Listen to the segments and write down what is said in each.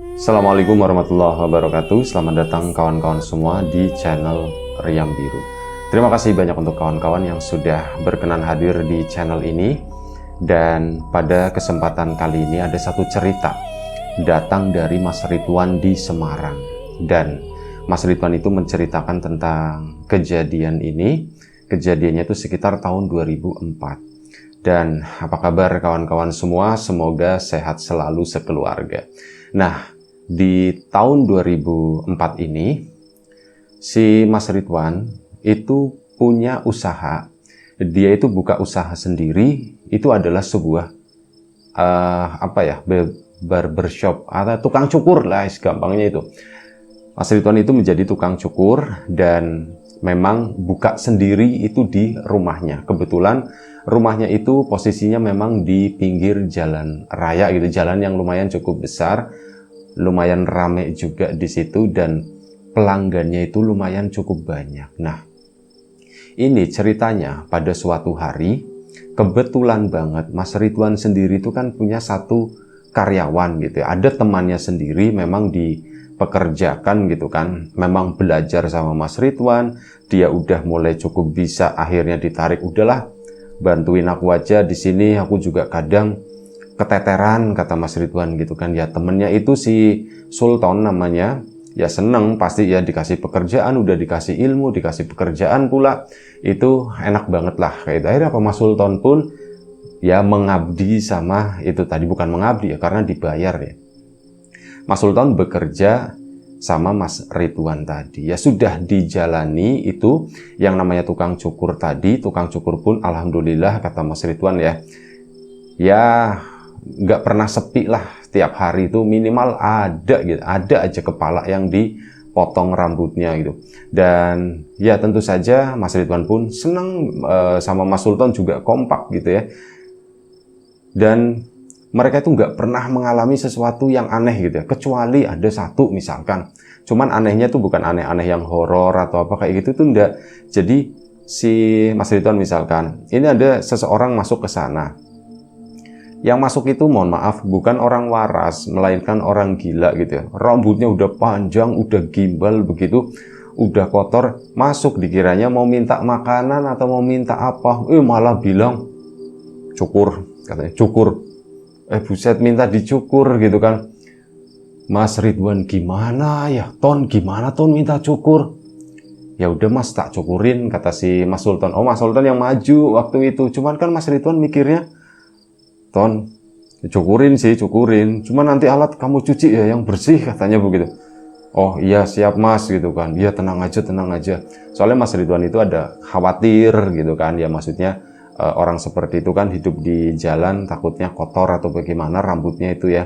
Assalamualaikum warahmatullahi wabarakatuh. Selamat datang kawan-kawan semua di channel Riam Biru. Terima kasih banyak untuk kawan-kawan yang sudah berkenan hadir di channel ini. Dan pada kesempatan kali ini ada satu cerita datang dari Mas Ridwan di Semarang. Dan Mas Ridwan itu menceritakan tentang kejadian ini. Kejadiannya itu sekitar tahun 2004. Dan apa kabar kawan-kawan semua? Semoga sehat selalu sekeluarga. Nah, di tahun 2004 ini, si Mas Ridwan itu punya usaha. Dia itu buka usaha sendiri, itu adalah sebuah barbershop atau tukang cukur lah, gampangnya itu. Mas Ridwan itu menjadi tukang cukur dan memang buka sendiri itu di rumahnya. Kebetulan rumahnya itu posisinya memang di pinggir jalan raya gitu, jalan yang lumayan cukup besar, lumayan rame juga di situ dan pelanggannya itu lumayan cukup banyak. Nah, ini ceritanya pada suatu hari, kebetulan banget Mas Ridwan sendiri itu kan punya satu karyawan gitu ya. Ada temannya sendiri memang dipekerjakan gitu kan. Memang belajar sama Mas Ridwan, dia udah mulai cukup bisa, akhirnya ditarik, udahlah bantuin aku aja di sini, aku juga kadang keteteran, kata Mas Ridwan gitu kan. Ya temennya itu si Sultan namanya, ya seneng pasti ya dikasih pekerjaan, udah dikasih ilmu, dikasih pekerjaan pula, itu enak banget lah kayak itu. Akhirnya apa, Mas Sultan pun ya mengabdi sama itu tadi, bukan mengabdi ya karena dibayar ya. Mas Sultan bekerja sama Mas Ridwan tadi. Ya sudah dijalani itu yang namanya tukang cukur tadi. Tukang cukur pun alhamdulillah kata Mas Ridwan ya nggak pernah sepi lah, setiap hari itu minimal ada gitu, ada aja kepala yang dipotong rambutnya gitu. Dan ya tentu saja Mas Ridwan pun senang sama Mas Sultan juga kompak gitu ya. Dan mereka itu nggak pernah mengalami sesuatu yang aneh gitu ya, kecuali ada satu misalkan. Cuman anehnya tuh bukan aneh-aneh yang horor atau apa kayak gitu tuh enggak. Jadi si Mas Ridwan misalkan, ini ada seseorang masuk ke sana. Yang masuk itu mohon maaf bukan orang waras, melainkan orang gila gitu ya. Rambutnya udah panjang, udah gimbal begitu, udah kotor, masuk dikiranya mau minta makanan atau mau minta apa, malah bilang cukur, katanya cukur. Buset, minta dicukur gitu kan. Mas Ridwan, gimana ya Ton, gimana Ton minta cukur? Ya udah Mas, tak cukurin, kata si Mas Sultan. Oh, Mas Sultan yang maju waktu itu. Cuman kan Mas Ridwan mikirnya, Ton, cukurin sih, cukurin. Cuman nanti alat kamu cuci ya yang bersih, katanya begitu. Oh iya siap Mas gitu kan. Iya tenang aja, tenang aja. Soalnya Mas Ridwan itu ada khawatir gitu kan. Ya maksudnya orang seperti itu kan hidup di jalan, takutnya kotor atau bagaimana rambutnya itu ya.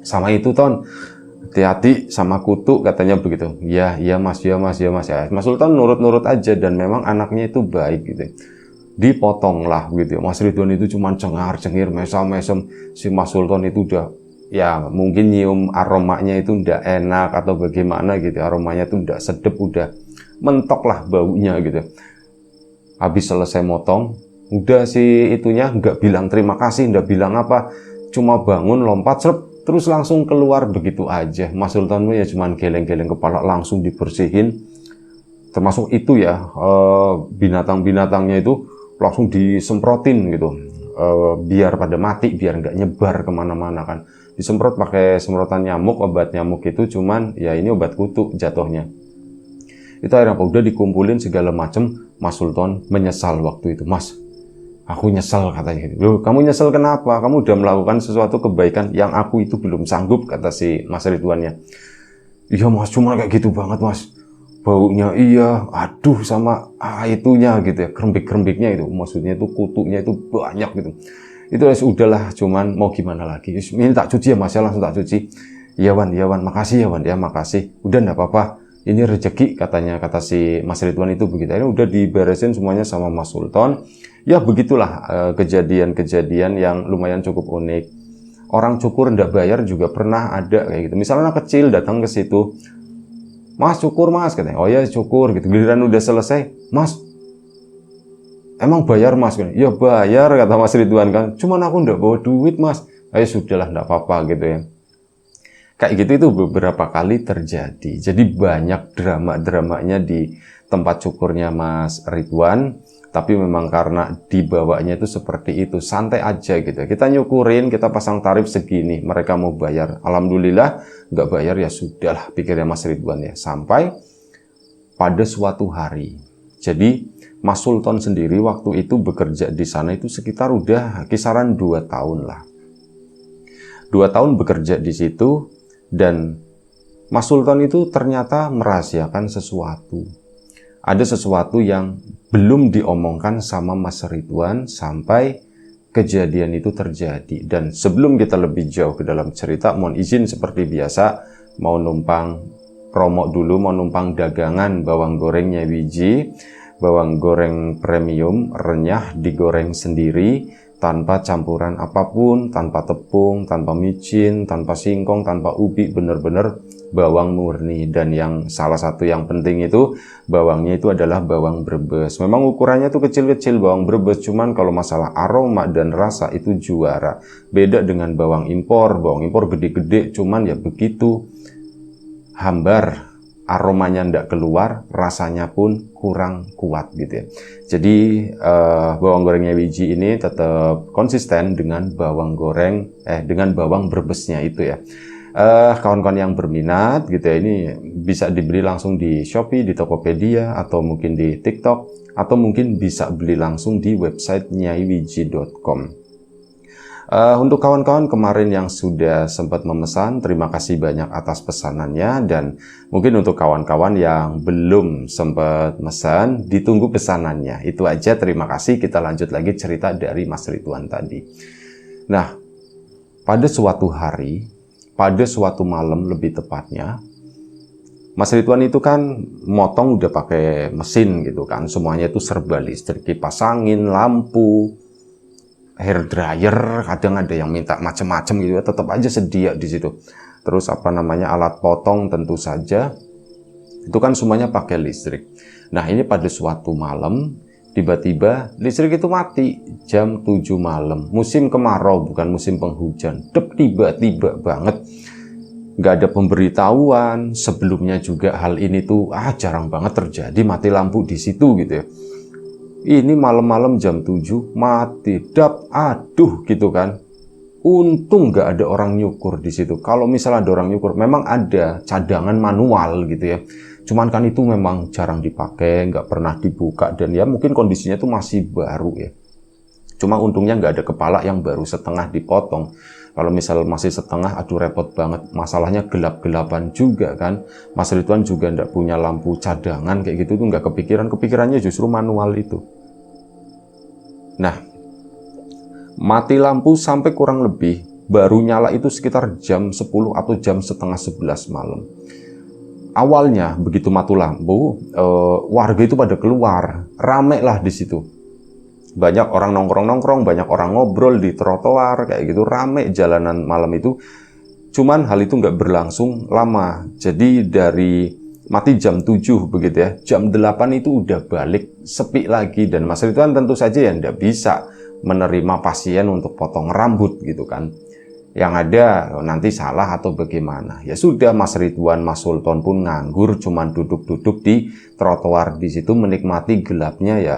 Sama itu Ton, hati-hati sama kutu, katanya begitu. Iya Mas, ya Mas, ya Mas. Ya. Mas Sultan nurut-nurut aja dan memang anaknya itu baik gitu. Dipotong lah gitu. Mas Ridwan itu cuma cengar-cengir, mesam-mesem. Si Mas Sultan itu udah ya mungkin nyium aromanya itu udah enak atau bagaimana gitu. Aromanya itu udah sedep, udah mentok lah baunya gitu. Habis selesai motong, udah si itunya nggak bilang terima kasih, nggak bilang apa, cuma bangun lompat serp, terus langsung keluar begitu aja. Mas Sultan ya cuman geleng-geleng kepala, langsung dibersihin. Termasuk itu ya binatang-binatangnya itu langsung disemprotin gitu, biar pada mati, biar nggak nyebar kemana-mana kan. Disemprot pakai semprotan nyamuk, obat nyamuk itu, cuman ya ini obat kutu jatuhnya. Itu akhirnya udah dikumpulin segala macem. Mas Sultan menyesal waktu itu. Mas, aku nyesel, katanya. Loh, kamu nyesel kenapa? Kamu udah melakukan sesuatu kebaikan yang aku itu belum sanggup, kata si Mas Ridwannya. Iya Mas, cuma kayak gitu banget Mas. Baunya iya, aduh sama itunya gitu ya, kerembik-kerembiknya itu. Maksudnya itu kutunya itu banyak gitu. Itu udahlah, cuman mau gimana lagi. Ini tak cuci ya Mas, ya langsung tak cuci. Iya Wan, makasih ya Wan, ya makasih. Udah enggak apa-apa. Ini rezeki, katanya, kata si Mas Ridwan itu begitu. Ini udah diberesin semuanya sama Mas Sultan. Ya begitulah kejadian-kejadian yang lumayan cukup unik. Orang cukur ndak bayar juga pernah ada kayak gitu. Misalnya anak kecil datang ke situ, Mas cukur Mas, katanya. Oh ya cukur gitu. Giliran udah selesai, Mas emang bayar Mas? Ya bayar, kata Mas Ridwan kan. Cuman aku ndak bawa duit Mas. Ayo sudahlah, ndak apa-apa gitu ya. Kayak gitu itu beberapa kali terjadi. Jadi banyak drama-dramanya di tempat cukurnya Mas Ridwan. Tapi memang karena dibawanya itu seperti itu, santai aja gitu. Kita nyukurin, kita pasang tarif segini, mereka mau bayar. Alhamdulillah, nggak bayar ya sudahlah, pikirnya Mas Ridwan ya. Sampai pada suatu hari. Jadi Mas Sultan sendiri waktu itu bekerja di sana itu sekitar udah kisaran 2 tahun lah. 2 tahun bekerja di situ dan Mas Sultan itu ternyata merahasiakan sesuatu. Ada sesuatu yang belum diomongkan sama Mas Ridwan sampai kejadian itu terjadi. Dan sebelum kita lebih jauh ke dalam cerita, mohon izin seperti biasa, mau numpang promo dulu, mau numpang dagangan bawang gorengnya Wiji, bawang goreng premium, renyah, digoreng sendiri, tanpa campuran apapun, tanpa tepung, tanpa micin, tanpa singkong, tanpa ubi, bener-bener bawang murni. Dan yang salah satu yang penting itu, bawangnya itu adalah bawang Brebes. Memang ukurannya tuh kecil-kecil bawang Brebes, cuman kalau masalah aroma dan rasa itu juara. Beda dengan bawang impor gede-gede, cuman ya begitu, hambar, aromanya ndak keluar, rasanya pun kurang kuat gitu ya. Jadi bawang gorengnya Wiji ini tetap konsisten dengan bawang Brebesnya itu ya. Kawan-kawan yang berminat gitu ya, ini bisa dibeli langsung di Shopee, di Tokopedia, atau mungkin di TikTok, atau mungkin bisa beli langsung di website nyaiwiji.com. Untuk kawan-kawan kemarin yang sudah sempat memesan, terima kasih banyak atas pesanannya. Dan mungkin untuk kawan-kawan yang belum sempat mesan, ditunggu pesanannya. Itu aja, terima kasih. Kita lanjut lagi cerita dari Mas Ridwan tadi. Nah, pada suatu hari, pada suatu malam lebih tepatnya, Mas Ridwan itu kan motong udah pakai mesin gitu kan, semuanya itu serba listrik, kipas angin, lampu, hair dryer, kadang ada yang minta macam-macam gitu ya, tetap aja sedia di situ. Terus alat potong tentu saja, itu kan semuanya pakai listrik. Nah ini pada suatu malam, tiba-tiba listrik itu mati, jam 7 malam, musim kemarau bukan musim penghujan, tiba-tiba banget. Nggak ada pemberitahuan, sebelumnya juga hal ini tuh jarang banget terjadi, mati lampu di situ gitu ya. Ini malam-malam jam 7 mati, aduh gitu kan. Untung nggak ada orang nyukur di situ. Kalau misalnya ada orang nyukur, memang ada cadangan manual gitu ya. Cuman kan itu memang jarang dipakai, nggak pernah dibuka, dan ya mungkin kondisinya tuh masih baru ya. Cuma untungnya nggak ada kepala yang baru setengah dipotong. Kalau misal masih setengah, aduh repot banget. Masalahnya gelap-gelapan juga kan. Mas Ridwan juga nggak punya lampu cadangan kayak gitu tuh nggak kepikiran. Kepikirannya justru manual itu. Nah, mati lampu sampai kurang lebih baru nyala itu sekitar jam 10 atau jam setengah 11 malam. Awalnya begitu mati lampu, warga itu pada keluar, rame lah di situ. Banyak orang nongkrong-nongkrong, banyak orang ngobrol di trotoar, kayak gitu, rame jalanan malam itu. Cuman hal itu nggak berlangsung lama. Jadi dari mati jam 7 begitu ya, jam 8 itu udah balik, sepi lagi. Dan Mas Ridwan tentu saja ya nggak bisa menerima pasien untuk potong rambut gitu kan. Yang ada nanti salah atau bagaimana. Ya sudah, Mas Ridwan, Mas Sultan pun nganggur, cuman duduk-duduk di trotoar di situ menikmati gelapnya ya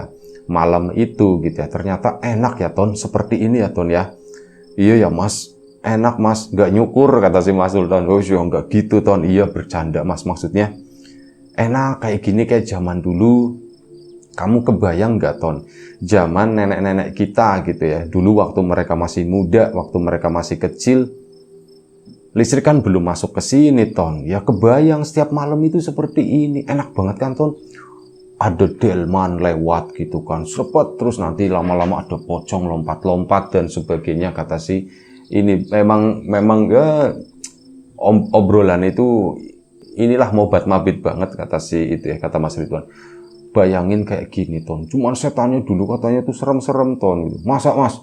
malam itu gitu ya. Ternyata enak ya Ton, seperti ini ya Ton ya. Iya ya Mas, enak Mas, nggak nyukur kata si Mas Sultan. Oh ya nggak gitu Ton, iya bercanda Mas, maksudnya enak kayak gini kayak zaman dulu. Kamu kebayang nggak Ton, zaman nenek-nenek kita gitu ya, dulu waktu mereka masih muda, waktu mereka masih kecil, listrik kan belum masuk ke sini Ton. Ya kebayang setiap malam itu seperti ini, enak banget kan Ton. Ada delman lewat gitu kan, sepet, terus nanti lama-lama ada pocong lompat-lompat dan sebagainya, kata si ini. Memang ya obrolan itu inilah mobat mabit banget, kata si itu ya, kata Mas Ridwan. Bayangin kayak gini Ton, cuman setannya dulu katanya tuh serem-serem Ton. Masa Mas?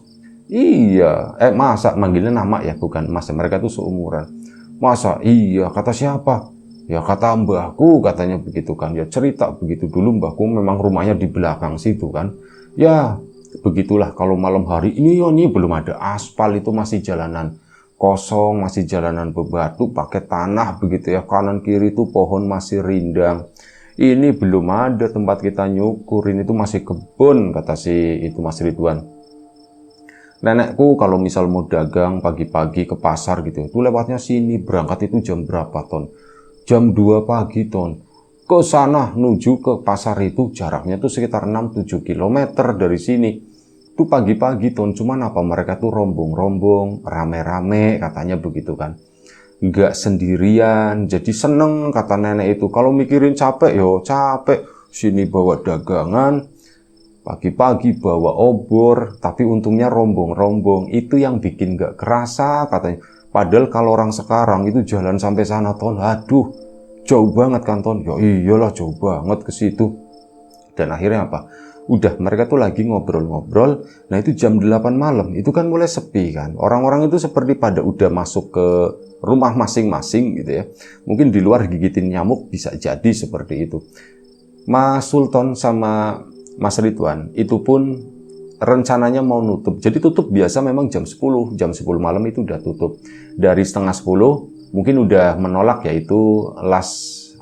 Iya, masa, manggilnya nama ya, bukan Mas, mereka tuh seumuran. Masa? Iya, kata siapa? Ya kata mbahku, katanya begitu kan. Ya cerita begitu, dulu mbahku memang rumahnya di belakang situ kan. Ya begitulah, kalau malam hari ini belum ada aspal, itu masih jalanan kosong, masih jalanan bebatu pakai tanah begitu ya, kanan kiri itu pohon masih rindang. Ini belum ada tempat kita nyukur, ini tuh masih kebun, kata si itu Mas Ridwan. Nenekku kalau misal mau dagang pagi-pagi ke pasar gitu, itu lewatnya sini, berangkat itu jam berapa Ton? Jam 2 pagi Ton. Ke sana menuju ke pasar itu jaraknya tuh sekitar 6-7 km dari sini. Itu pagi-pagi Ton, cuman apa mereka tuh rombong-rombong, rame-rame katanya begitu kan. Nggak sendirian, jadi seneng kata nenek itu. Kalau mikirin capek, yo capek. Sini bawa dagangan, pagi-pagi bawa obor, tapi untungnya rombong-rombong. Itu yang bikin nggak kerasa katanya. Padahal kalau orang sekarang itu jalan sampai sana Ton, aduh, jauh banget kan Ton. Ya iyalah jauh banget ke situ. Dan akhirnya apa? Udah mereka tuh lagi ngobrol-ngobrol. Nah itu jam 8 malam, itu kan mulai sepi kan. Orang-orang itu seperti pada udah masuk ke rumah masing-masing gitu ya. Mungkin di luar gigitin nyamuk, bisa jadi seperti itu. Mas Sultan sama Mas Ridwan itu pun rencananya mau nutup. Jadi tutup biasa memang jam 10 malam itu udah tutup. Dari setengah 10 mungkin udah menolak, yaitu last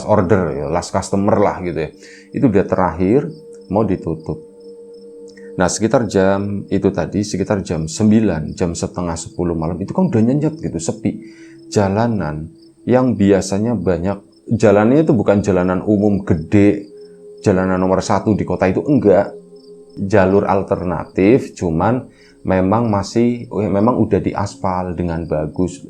order ya, last customer lah gitu ya. Itu udah terakhir mau ditutup. Nah sekitar jam 9, jam setengah 10 malam itu kan udah nyenyak gitu, sepi. Jalanan yang biasanya banyak, jalannya itu bukan jalanan umum gede, jalanan nomor 1 di kota itu, enggak. Jalur alternatif, cuman memang udah diaspal dengan bagus,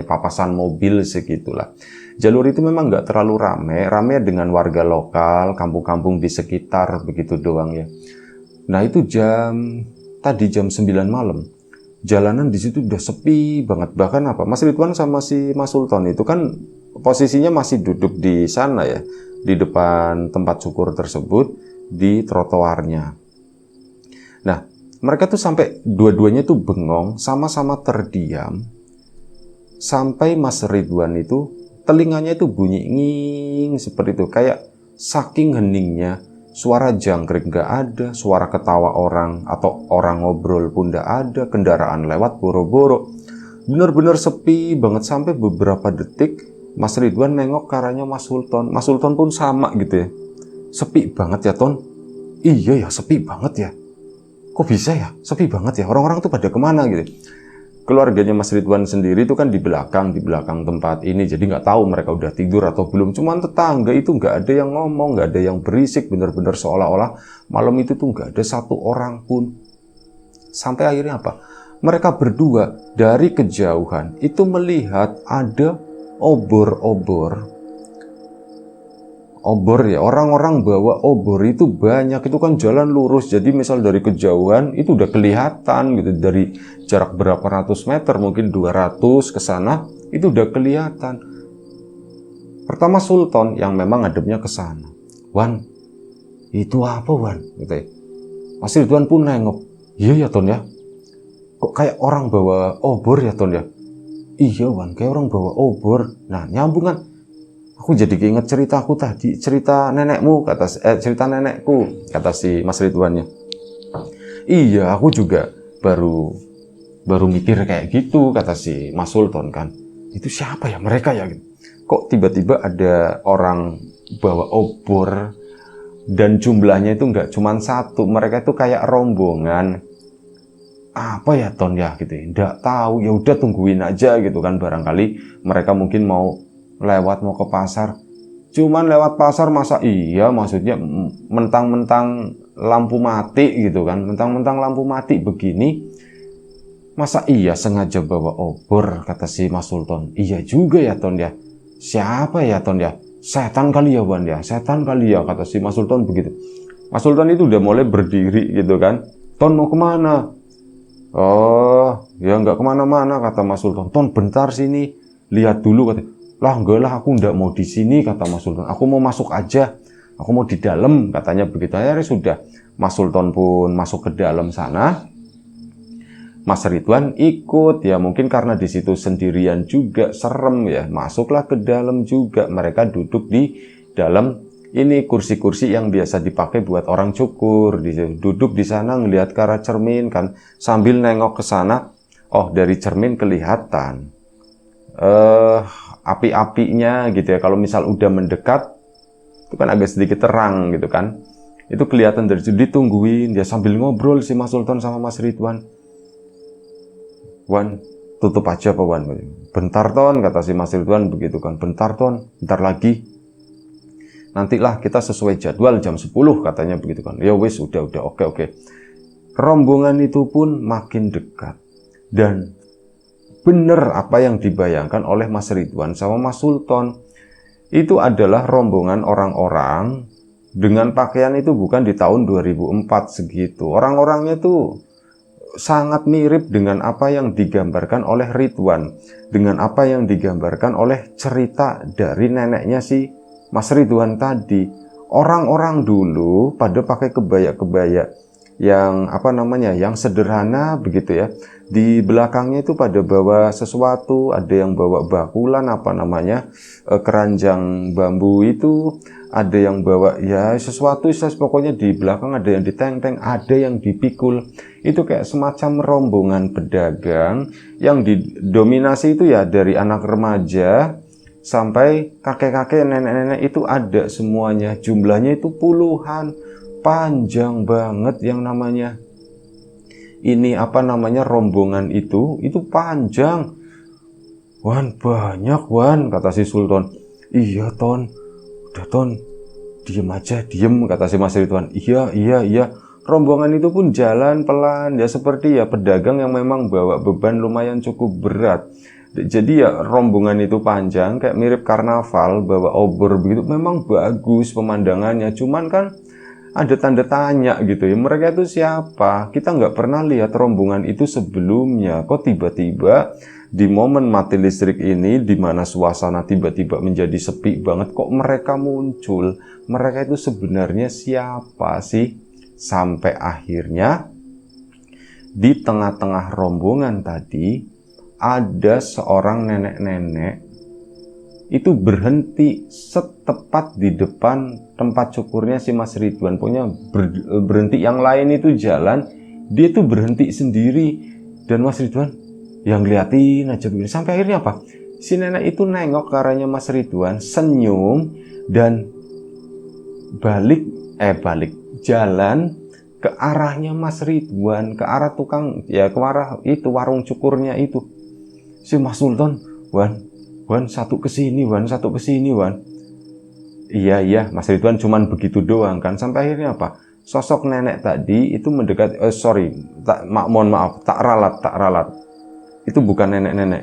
papasan mobil segitulah. Jalur itu memang nggak terlalu rame dengan warga lokal, kampung-kampung di sekitar begitu doang ya. Nah itu jam 9 malam, jalanan di situ udah sepi banget. Bahkan Mas Ridwan sama si Mas Sultan itu kan posisinya masih duduk di sana ya, di depan tempat syukur tersebut, di trotoarnya. Nah mereka tuh sampai dua-duanya tuh bengong, sama-sama terdiam, sampai Mas Ridwan itu telinganya itu bunyi nging seperti itu, kayak saking heningnya. Suara jangkrik nggak ada, suara ketawa orang atau orang ngobrol pun nggak ada, kendaraan lewat boro-boro. Bener-bener sepi banget. Sampai beberapa detik Mas Ridwan nengok ke arahnya Mas Sultan. Mas Sultan pun sama gitu ya. Sepi banget ya Ton? Iya ya, sepi banget ya. Kok bisa ya? Sepi banget ya. Orang-orang tuh pada kemana gitu. Keluarganya Mas Ridwan sendiri itu kan di belakang tempat ini, jadi nggak tahu mereka udah tidur atau belum. Cuman tetangga itu nggak ada yang ngomong, nggak ada yang berisik, bener-bener seolah-olah malam itu tuh nggak ada satu orang pun. Sampai akhirnya apa? Mereka berdua dari kejauhan itu melihat ada obor ya, orang-orang bawa obor itu banyak. Itu kan jalan lurus, jadi misal dari kejauhan itu udah kelihatan gitu, dari jarak berapa ratus meter, mungkin 200 ke sana itu udah kelihatan. Pertama Sultan yang memang ngadepnya ke sana, "Wan, itu apa Wan?" gitu ya. Mas Ridwan pun nengok, "Iya ya Ton ya, kok kayak orang bawa obor ya Ton ya?" "Iya Wan, kayak orang bawa obor." Nah nyambung kan. Aku jadi keinget ceritaku tadi, cerita nenekmu, cerita nenekku, kata si Mas Ridwannya. "Iya, aku juga baru mikir kayak gitu," kata si Mas Sultan kan. "Itu siapa ya mereka ya? Kok tiba-tiba ada orang bawa obor dan jumlahnya itu nggak cuma satu, mereka itu kayak rombongan. Apa ya Ton ya gitu? Nggak tahu. Ya udah tungguin aja gitu kan, barangkali mereka mungkin mau ke pasar." Cuman lewat pasar masa iya, maksudnya mentang-mentang lampu mati gitu kan, mentang-mentang lampu mati begini, masa iya sengaja bawa obor, kata si Mas Sultan. "Iya juga ya Ton ya, siapa ya Ton ya, setan kali ya Wan ya, setan kali ya," kata si Mas Sultan begitu. Mas Sultan itu udah mulai berdiri gitu kan. "Ton mau kemana?" "Oh ya nggak kemana-mana," kata Mas Sultan. "Ton bentar sini, lihat dulu," katanya. "Lah enggak lah, aku enggak mau di sini," kata Mas Sultan. "Aku mau masuk aja, aku mau di dalam," katanya begitu. Akhirnya sudah, Mas Sultan pun masuk ke dalam sana. Mas Ridwan ikut ya, mungkin karena di situ sendirian juga serem ya, masuklah ke dalam juga. Mereka duduk di dalam ini kursi-kursi yang biasa dipakai buat orang cukur. Duduk di sana ngelihat ke arah cermin kan, sambil nengok ke sana. Oh, dari cermin kelihatan api-apinya gitu ya. Kalau misal udah mendekat, itu kan agak sedikit terang gitu kan. Itu kelihatan dari situ, ditungguin dia sambil ngobrol si Mas Sultan sama Mas Ridwan. Wan, tutup aja Pak Wan. Bentar Ton, kata si Mas Ridwan begitu kan. Bentar Ton, bentar lagi. Nantilah kita sesuai jadwal jam 10 katanya begitu kan. Ya wis, udah, oke. Rombongan itu pun makin dekat. Dan bener apa yang dibayangkan oleh Mas Ridwan sama Mas Sultan. Itu adalah rombongan orang-orang dengan pakaian itu bukan di tahun 2004 segitu. Orang-orangnya tuh sangat mirip dengan apa yang digambarkan oleh Ridwan, dengan apa yang digambarkan oleh cerita dari neneknya si Mas Ridwan tadi. Orang-orang dulu pada pakai kebaya-kebaya yang yang sederhana begitu ya. Di belakangnya itu pada bawa sesuatu, ada yang bawa bakulan keranjang bambu itu, ada yang bawa ya sesuatu, pokoknya di belakang ada yang ditenteng, ada yang dipikul. Itu kayak semacam rombongan pedagang yang didominasi itu ya dari anak remaja sampai kakek-kakek, nenek-nenek, itu ada semuanya. Jumlahnya itu puluhan, panjang banget yang namanya rombongan itu panjang. Wan, banyak Wan, kata si Sultan. Iya Ton, udah Ton, diem aja, diem, kata si Mas Ridwan. Iya. Rombongan itu pun jalan pelan, ya seperti ya pedagang yang memang bawa beban lumayan cukup berat. Jadi ya rombongan itu panjang, kayak mirip karnaval, bawa obor begitu. Memang bagus pemandangannya, cuman kan ada tanda tanya gitu ya, mereka itu siapa? Kita nggak pernah lihat rombongan itu sebelumnya. Kok tiba-tiba di momen mati listrik ini, di mana suasana tiba-tiba menjadi sepi banget, kok mereka muncul? Mereka itu sebenarnya siapa sih? Sampai akhirnya di tengah-tengah rombongan tadi ada seorang nenek-nenek itu berhenti setepat di depan tempat cukurnya si Mas Ridwan. Pokoknya berhenti, yang lain itu jalan, dia tuh berhenti sendiri. Dan Mas Ridwan yang ngeliatin aja begini. Sampai akhirnya apa? Si nenek itu nengok ke arahnya Mas Ridwan, senyum, dan balik jalan ke arahnya Mas Ridwan, ke arah tukang, ya ke arah itu warung cukurnya itu. Si Mas Sultan, Wan, satu kesini Wan. Iya, Mas Ridwan cuman begitu doang kan. Sampai akhirnya apa? Sosok nenek tadi itu mendekat, mohon maaf, tak ralat. Itu bukan nenek-nenek.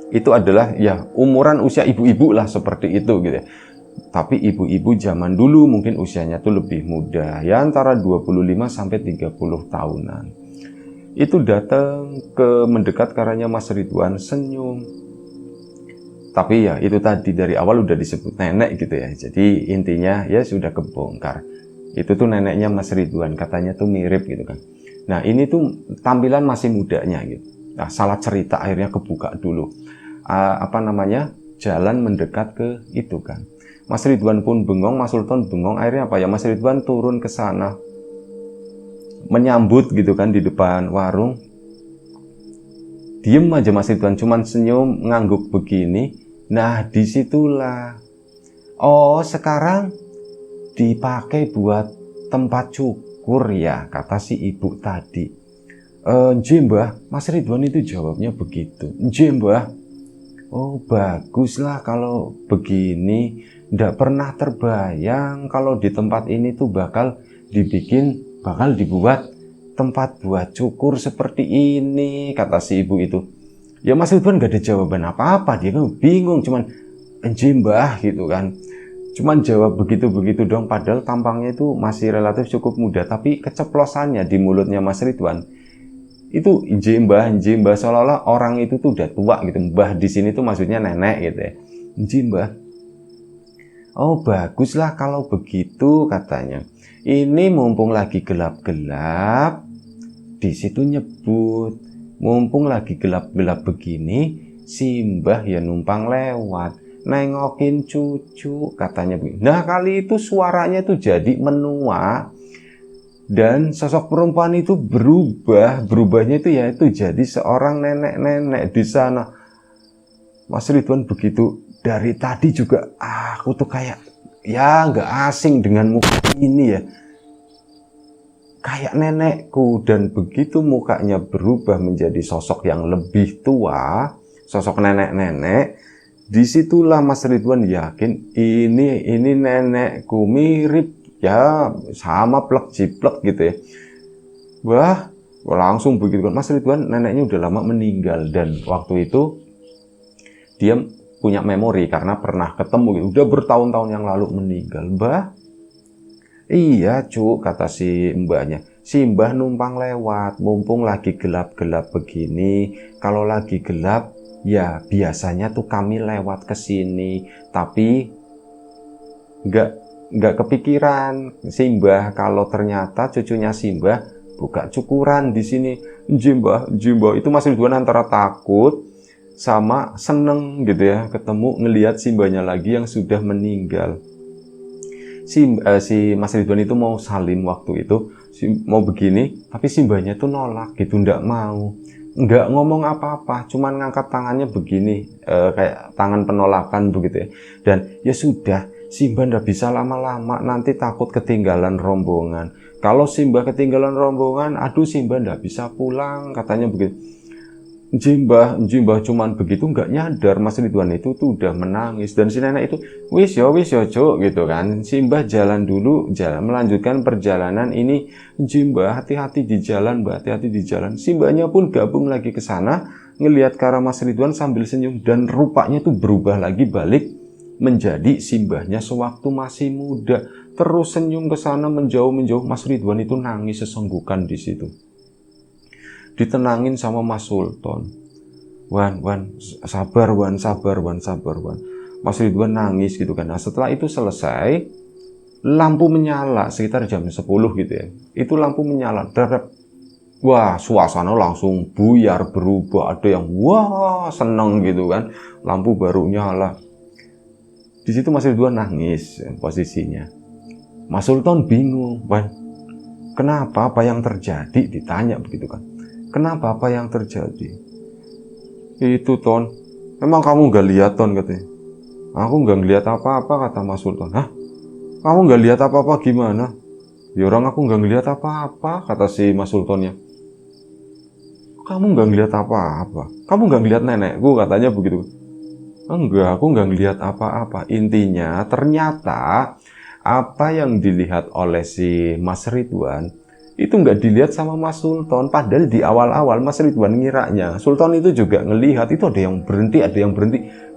Itu adalah ya umuran usia ibu-ibu lah, seperti itu gitu ya. Tapi ibu-ibu zaman dulu mungkin usianya tuh lebih muda, ya antara 25 sampai 30 tahunan. Itu datang mendekat ke arahnya Mas Ridwan, senyum. Tapi ya itu tadi dari awal udah disebut nenek gitu ya. Jadi intinya ya sudah kebongkar. Itu tuh neneknya Mas Ridwan, katanya tuh mirip gitu kan. Nah ini tuh tampilan masih mudanya gitu. Nah salah cerita, akhirnya kebuka dulu. Jalan mendekat ke itu kan. Mas Ridwan pun bengong, Mas Sultan bengong. Akhirnya apa ya, Mas Ridwan turun ke sana, menyambut gitu kan di depan warung. Diem aja Mas Ridwan, cuman senyum ngangguk begini. Nah disitulah, oh sekarang dipakai buat tempat cukur ya, kata si ibu tadi. Nggih Mbah, Mas Ridwan itu jawabnya begitu. Nggih Mbah. Oh baguslah kalau begini. Nggak pernah terbayang kalau di tempat ini tuh bakal dibuat tempat buat cukur seperti ini, kata si ibu itu. Ya Mas Ridwan gak ada jawaban apa-apa, dia kan bingung, cuman enjih Mbah gitu kan. Cuman jawab begitu-begitu dong, padahal tampangnya itu masih relatif cukup muda, tapi keceplosannya di mulutnya Mas Ridwan itu enjih Mbah, seolah-olah orang itu tuh udah tua gitu. Mbah di sini tuh maksudnya nenek gitu ya. Enjih Mbah. Oh baguslah kalau begitu, katanya. Ini mumpung lagi gelap-gelap, di situ nyebut. Mumpung lagi gelap-gelap begini, si Mbah ya numpang lewat, nengokin cucu, katanya begini. Nah kali itu suaranya tuh jadi menua. Dan sosok perempuan itu berubahnya itu ya itu jadi seorang nenek-nenek di sana. Mas Ridwan begitu, dari tadi juga aku tuh kayak ya nggak asing dengan muka ini ya. Kayak nenekku, dan begitu mukanya berubah menjadi sosok yang lebih tua, sosok nenek-nenek, disitulah Mas Ridwan yakin ini nenekku, mirip ya sama plek jiplek gitu ya. Wah, langsung begitu kan Mas Ridwan, neneknya udah lama meninggal, dan waktu itu dia punya memori karena pernah ketemu gitu. Udah bertahun-tahun yang lalu meninggal. Mbah, iya Cuk, kata si mbahnya. Si mbah numpang lewat, mumpung lagi gelap-gelap begini. Kalau lagi gelap, ya biasanya tuh kami lewat ke sini. Tapi nggak kepikiran si mbah kalau ternyata cucunya si mbah buka cukuran di sini. Jimbah itu Mas Ridwan antara takut sama seneng gitu ya, ketemu ngelihat simbahnya lagi yang sudah meninggal. Si Mas Ridwan itu mau salim waktu itu, mau begini, tapi simbahnya tuh nolak gitu, nggak mau, nggak ngomong apa-apa, cuman ngangkat tangannya begini, kayak tangan penolakan begitu ya. Dan ya sudah, simbah nggak bisa lama-lama, nanti takut ketinggalan rombongan. Kalau simbah ketinggalan rombongan, aduh simbah nggak bisa pulang, katanya begitu. Jimbah cuman begitu nggak nyadar Mas Ridwan itu tuh udah menangis, dan si nenek itu wis yo Cuk gitu kan. Simbah jalan dulu, melanjutkan perjalanan ini. Jimbah hati-hati di jalan, Mbak, hati-hati di jalan. Simbahnya pun gabung lagi ke sana, ngelihat ke arah Mas Ridwan sambil senyum, dan rupanya tuh berubah lagi balik menjadi simbahnya sewaktu masih muda. Terus senyum ke sana menjauh. Mas Ridwan itu nangis sesenggukan di situ. Ditenangin sama Mas Sultan. Wan, sabar Wan. Mas Ridwan nangis gitu kan. Nah, setelah itu selesai, lampu menyala sekitar jam 10 gitu ya. Itu lampu menyala. Wah, suasana langsung buyar, berubah. Ada yang wah, seneng gitu kan. Lampu baru nyala. Di situ Mas Ridwan nangis posisinya. Mas Sultan bingung, Wan. Kenapa, apa yang terjadi? Ditanya begitu kan. Kenapa, apa yang terjadi? Itu Ton, memang kamu gak lihat Ton, katanya. Aku gak ngeliat apa-apa, kata Mas Sultan. Hah? Kamu gak lihat apa-apa gimana? Ya orang aku gak ngeliat apa-apa, kata si Mas Sultannya. Kamu gak ngeliat apa-apa? Kamu gak ngeliat nenekku, katanya begitu. Enggak, aku gak ngeliat apa-apa. Intinya ternyata apa yang dilihat oleh si Mas Ridwan itu nggak dilihat sama Mas Sultan. Padahal di awal-awal Mas Ridwan ngiranya Sultan itu juga ngelihat, itu ada yang berhenti.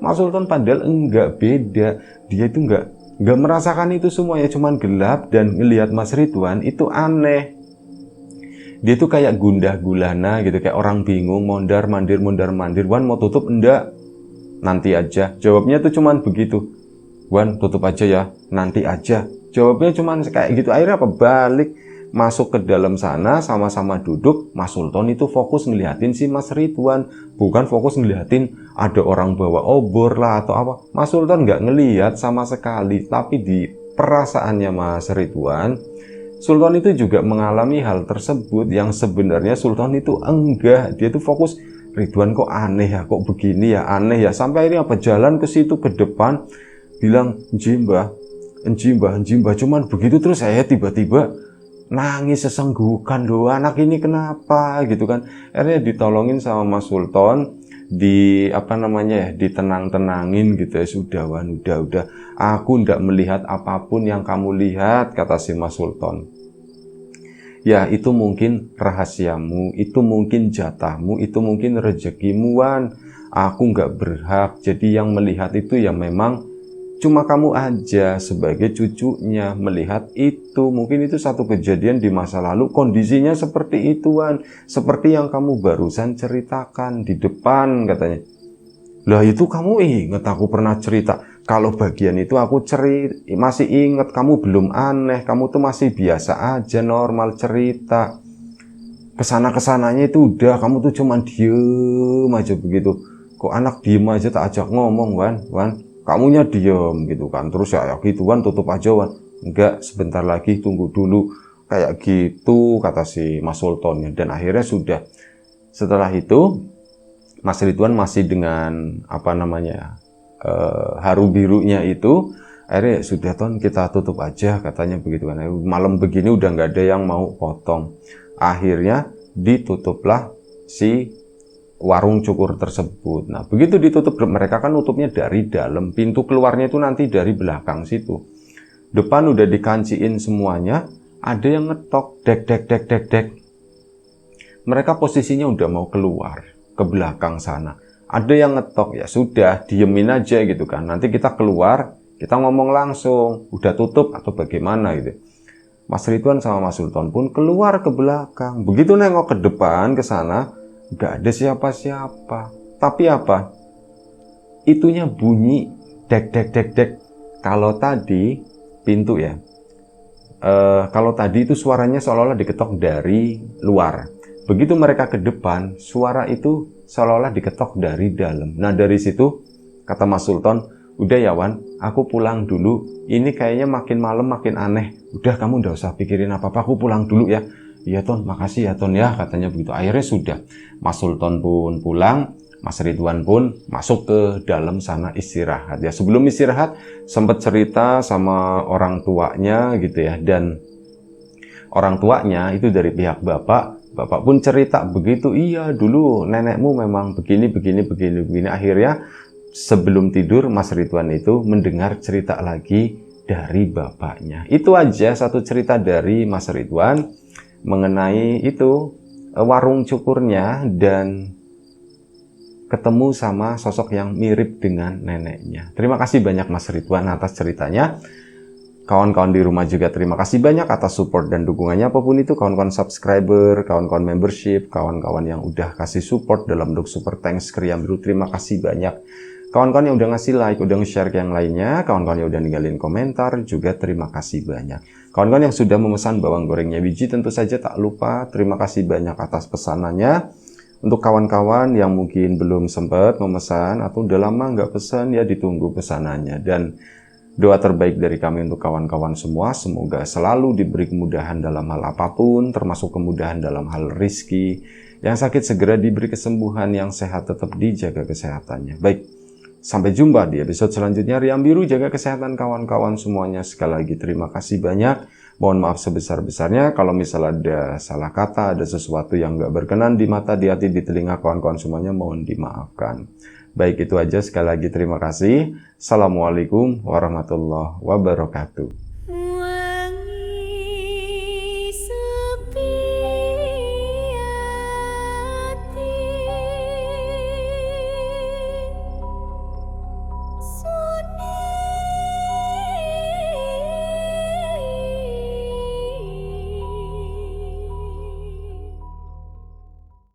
Mas Sultan padahal enggak, beda. Dia itu nggak merasakan itu semuanya, cuman gelap, dan ngelihat Mas Ridwan itu aneh. Dia tuh kayak gundah gulana gitu, kayak orang bingung, mondar mandir. Wan mau tutup, enggak, nanti aja. Jawabnya tuh cuman begitu. Wan tutup aja ya, nanti aja. Jawabnya cuman kayak gitu. Akhirnya apa? Balik masuk ke dalam sana, sama-sama duduk. Mas Sultan itu fokus ngeliatin si Mas Ridwan, bukan fokus ngeliatin ada orang bawa obor lah atau apa. Mas Sultan nggak ngeliat sama sekali. Tapi di perasaannya Mas Ridwan, Sultan itu juga mengalami hal tersebut, yang sebenarnya Sultan itu enggak. Dia tuh fokus, Ridwan kok aneh ya, kok begini ya, aneh ya. Sampai akhirnya apa, jalan ke situ ke depan, bilang Jimbah, cuman begitu. Terus saya tiba-tiba nangis sesenggukan, doa anak ini kenapa gitu kan. Akhirnya ditolongin sama Mas Sultan, ditenang-tenangin gitu ya. Sudah Wan, udah, aku ndak melihat apapun yang kamu lihat, kata si Mas Sultan. Ya itu mungkin rahasiamu, itu mungkin jatahmu, itu mungkin rezekimu Wan. Aku nggak berhak, jadi yang melihat itu ya memang cuma kamu aja sebagai cucunya melihat itu. Mungkin itu satu kejadian di masa lalu, kondisinya seperti itu Wan, seperti yang kamu barusan ceritakan di depan, katanya. Lah itu kamu ingat aku pernah cerita. Kalau bagian itu aku masih ingat, kamu belum aneh, kamu tuh masih biasa aja, normal cerita. Kesana-kesananya itu udah, kamu tuh cuma diem aja begitu. Kok anak diem aja tak ajak ngomong Wan. Kamunya diem gitu kan, terus ya gitu Wan, tutup aja Wan. Enggak, sebentar lagi, tunggu dulu. kayak gitu kata si Mas Sultan ya. Dan akhirnya sudah, setelah itu Mas Ridwan masih dengan apa namanya haru birunya itu, akhirnya sudah Ton, kita tutup aja katanya begitu kan. Malam begini udah nggak ada yang mau potong. Akhirnya ditutuplah si warung cukur tersebut. Nah, begitu ditutup, mereka kan nutupnya dari dalam, pintu keluarnya itu nanti dari belakang situ. Depan udah dikanciin semuanya, ada yang ngetok, dek dek dek dek dek. Mereka posisinya udah mau keluar ke belakang sana. Ada yang ngetok, ya sudah, diemin aja gitu kan. Nanti kita keluar, kita ngomong langsung, udah tutup atau bagaimana gitu. Mas Ridwan sama Mas Sultan pun keluar ke belakang. Begitu nengok ke depan ke sana, nggak ada siapa-siapa. Tapi apa? Itunya bunyi dek dek dek dek. Kalau tadi pintu ya, kalau tadi itu suaranya seolah-olah diketok dari luar. Begitu mereka ke depan, suara itu seolah-olah diketok dari dalam. Nah, dari situ kata Mas Sultan, udah ya Wan, aku pulang dulu. Ini kayaknya makin malam makin aneh. Udah, kamu nggak usah pikirin apa-apa, aku pulang dulu ya. Iya Ton, makasih ya Ton ya, katanya begitu. Akhirnya sudah, Mas Sultan pun pulang, Mas Ridwan pun masuk ke dalam sana istirahat ya. Sebelum istirahat sempat cerita sama orang tuanya gitu ya, dan orang tuanya itu dari pihak bapak pun cerita begitu, iya dulu nenekmu memang begini begini begini begini. Akhirnya sebelum tidur Mas Ridwan itu mendengar cerita lagi dari bapaknya. Itu aja satu cerita dari Mas Ridwan mengenai itu warung cukurnya dan ketemu sama sosok yang mirip dengan neneknya. Terima kasih banyak Mas Ridwan atas ceritanya. Kawan-kawan di rumah juga terima kasih banyak atas support dan dukungannya, apapun itu, kawan-kawan subscriber, kawan-kawan membership, kawan-kawan yang udah kasih support dalam bentuk super thanks Kriya Biru, terima kasih banyak. Kawan-kawan yang udah ngasih like, udah nge-share ke yang lainnya, kawan-kawan yang udah ninggalin komentar juga terima kasih banyak. Kawan-kawan yang sudah memesan bawang gorengnya Wiji tentu saja tak lupa terima kasih banyak atas pesanannya. Untuk kawan-kawan yang mungkin belum sempat memesan atau udah lama nggak pesan, ya ditunggu pesanannya. Dan doa terbaik dari kami untuk kawan-kawan semua, semoga selalu diberi kemudahan dalam hal apapun, termasuk kemudahan dalam hal rizki. Yang sakit segera diberi kesembuhan, yang sehat tetap dijaga kesehatannya. Baik, sampai jumpa di episode selanjutnya. Riam Biru, jaga kesehatan kawan-kawan semuanya. Sekali lagi terima kasih banyak. Mohon maaf sebesar-besarnya kalau misal ada salah kata, ada sesuatu yang nggak berkenan di mata, di hati, di telinga kawan-kawan semuanya, mohon dimaafkan. Baik, itu aja. Sekali lagi terima kasih. Assalamualaikum warahmatullahi wabarakatuh.